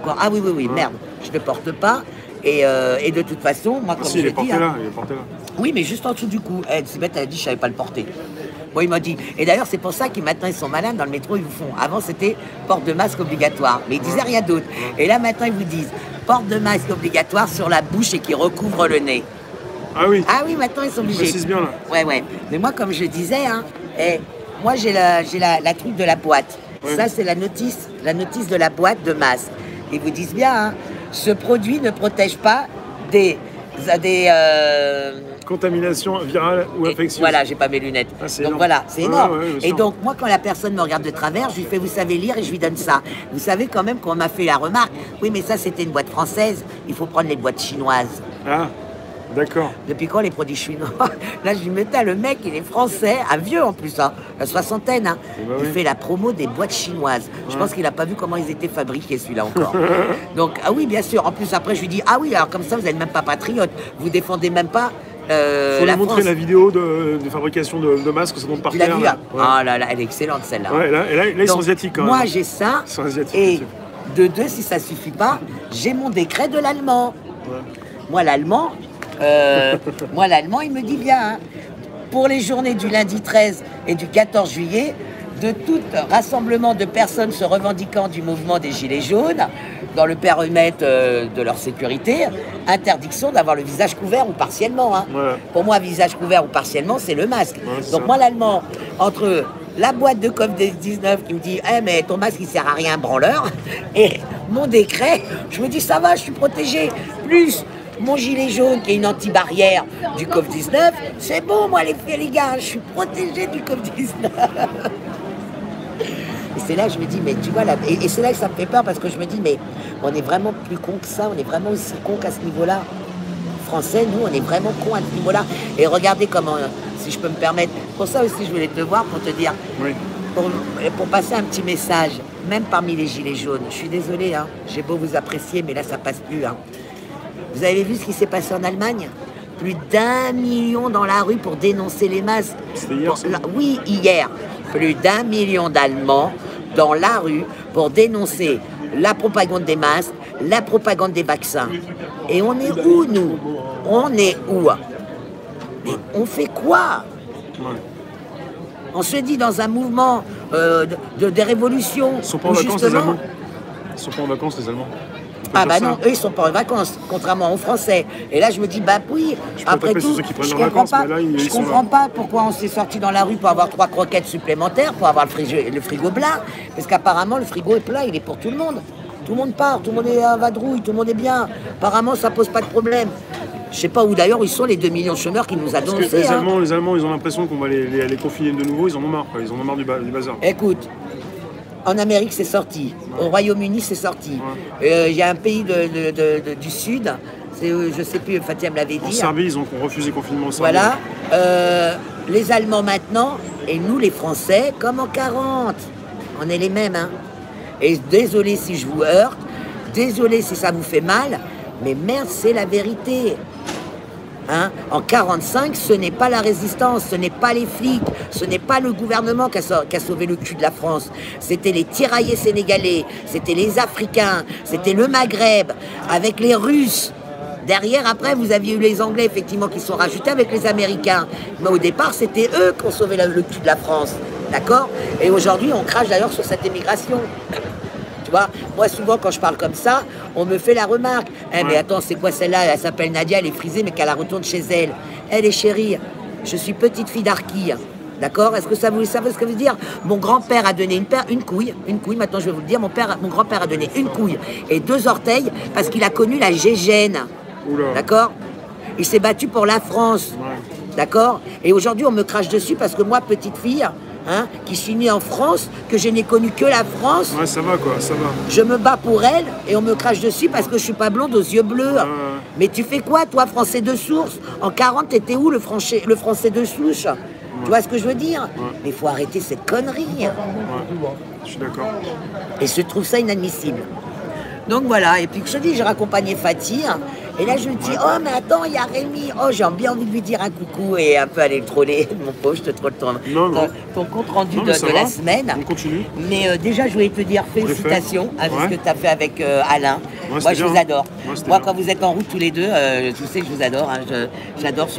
Quoi. Ah oui, oui, oui, merde, je ne porte pas. Et de toute façon, moi, comme si, je dis... Hein, il est porté là. oui, mais juste en dessous du cou. C'est bête, elle a dit, je ne savais pas le porter. Bon, il m'a dit... Et d'ailleurs, c'est pour ça qu'ils maintenant, ils sont malins. Dans le métro, ils vous font... Avant, c'était port de masque obligatoire. Mais ils disaient rien d'autre. Et là, maintenant, ils vous disent port de masque obligatoire sur la bouche et qui recouvre le nez. Ah oui. Ah oui, maintenant, ils sont obligés. Ils précisent bien, là. Ouais, ouais. Mais moi, comme je disais, hein, moi, j'ai la truc de la boîte. Ouais. Ça, c'est la notice de la boîte de masque. Ils vous disent bien, hein, ce produit ne protège pas des contamination virale ou infectieuse. Voilà, j'ai pas mes lunettes. Ah, donc énorme. Voilà, c'est énorme. Ouais, et donc, moi, quand la personne me regarde de travers, je lui fais, vous savez lire, et je lui donne ça. Vous savez quand même qu'on m'a fait la remarque, oui, mais ça, c'était une boîte française, il faut prendre les boîtes chinoises. Ah, d'accord. Depuis quand les produits chinois? Là, je lui mettais, le mec, il est français, un vieux en plus, hein, la soixantaine. Hein. Il fait la promo des boîtes chinoises. Ouais. Je pense qu'il n'a pas vu comment ils étaient fabriqués, celui-là encore. Donc, ah oui, bien sûr. En plus, après, je lui dis, ah oui, alors comme ça, vous n'êtes même pas patriote. Vous défendez même pas... faut lui montrer la vidéo de fabrication de masques, ça monte par terre. Tu l'as vu, ah là là, elle est excellente celle-là. Ouais, là, ils sont asiatiques quand même. Moi j'ai ça, et de deux, si ça suffit pas, j'ai mon décret de l'allemand. Ouais. Moi l'allemand, il me dit bien, hein, pour les journées du lundi 13 et du 14 juillet, de tout rassemblement de personnes se revendiquant du mouvement des Gilets jaunes, dans le périmètre de leur sécurité, interdiction d'avoir le visage couvert ou partiellement. Hein. Ouais. Pour moi, visage couvert ou partiellement, c'est le masque. Ouais, donc moi, l'allemand, entre la boîte de Covid-19 qui me dit hey, mais ton masque, il sert à rien, branleur, et mon décret, je me dis, ça va, je suis protégé. Plus mon gilet jaune qui est une anti-barrière du Covid-19, c'est bon, moi, les gars, je suis protégé du Covid-19. Et c'est là que je me dis, mais tu vois, là, et c'est là que ça me fait peur parce que je me dis, mais on est vraiment plus con que ça, on est vraiment aussi con qu'à ce niveau-là. Français, nous, on est vraiment con à ce niveau-là. Et regardez comment, si je peux me permettre, pour ça aussi je voulais te voir pour te dire, oui. pour passer un petit message, même parmi les gilets jaunes, je suis désolée, hein, j'ai beau vous apprécier, mais là ça passe plus. Hein. Vous avez vu ce qui s'est passé en Allemagne ? Plus d'1 million dans la rue pour dénoncer les masques. C'était hier, oui, hier. Plus d'1 million d'Allemands dans la rue pour dénoncer la propagande des masques, la propagande des vaccins. Et on est où, nous? On est où? Mais on fait quoi? On se dit dans un mouvement de révolution. Ils sont pas en vacances, les Allemands. Ils sont pas en vacances, les Allemands. Ah bah non, eux ils sont pas en vacances, contrairement aux Français. Et là je me dis, bah oui, après tout, je comprends pas pourquoi on s'est sorti dans la rue pour avoir 3 croquettes supplémentaires, pour avoir le frigo plein. Parce qu'apparemment le frigo est plein, il est pour tout le monde. Tout le monde part, tout le monde est à vadrouille, tout le monde est bien. Apparemment ça pose pas de problème. Je sais pas où d'ailleurs ils sont les 2 millions de chômeurs qui nous a annoncé. Les Allemands, ils ont l'impression qu'on va les confiner de nouveau, ils en ont marre, quoi. Ils en ont marre du bazar. Écoute. En Amérique, c'est sorti. Au Royaume-Uni, c'est sorti. Il y a un pays du Sud, je ne sais plus, Fatia me l'avait dit. En Serbie, ils ont refusé le confinement en Serbie. Voilà. Les Allemands maintenant, et nous les Français, comme en 40. On est les mêmes. Hein. Et désolé si je vous heurte, désolé si ça vous fait mal, mais merde, c'est la vérité. Hein? En 45, ce n'est pas la résistance, ce n'est pas les flics, ce n'est pas le gouvernement qui a sauvé le cul de la France. C'était les tiraillés sénégalais, c'était les Africains, c'était le Maghreb, avec les Russes. Derrière, après, vous aviez eu les Anglais, effectivement, qui sont rajoutés avec les Américains. Mais au départ, c'était eux qui ont sauvé le cul de la France. D'accord? Et aujourd'hui, on crache d'ailleurs sur cette émigration. Tu vois, moi souvent quand je parle comme ça, on me fait la remarque. Eh, mais attends, c'est quoi celle-là? Elle s'appelle Nadia, elle est frisée, mais qu'elle la retourne chez elle. Elle est chérie, je suis petite fille d'Arquille. D'accord? Est-ce que ça vous savez ce que ça veut dire? Mon grand-père a donné une couille, maintenant je vais vous le dire, mon grand-père a donné une couille et 2 orteils parce qu'il a connu la gégène. D'accord? Il s'est battu pour la France. D'accord? Et aujourd'hui, on me crache dessus parce que moi, petite fille, hein, qui suis née en France, que je n'ai connu que la France. Ouais, ça va quoi, ça va. Je me bats pour elle et on me crache dessus parce que je suis pas blonde aux yeux bleus. Mais tu fais quoi, toi, français de source? En 40, t'étais où le français de souche? Tu vois ce que je veux dire? Mais il faut arrêter cette connerie. Je suis d'accord. Et je trouve ça inadmissible. Donc voilà, et puis je te dis, j'ai raccompagné Fatih, Et là, je me dis, oh, mais attends, il y a Rémi. Oh, j'ai bien envie de lui dire un coucou et un peu aller le troller. Mon pauvre, je te troll ton compte rendu de la semaine. On continue. Mais déjà, je voulais te dire félicitations avec ce que tu as fait avec Alain. Ouais, moi, je vous adore. Ouais, moi, bien. quand vous êtes en route tous les deux, tu sais que je vous adore. Hein. J'adore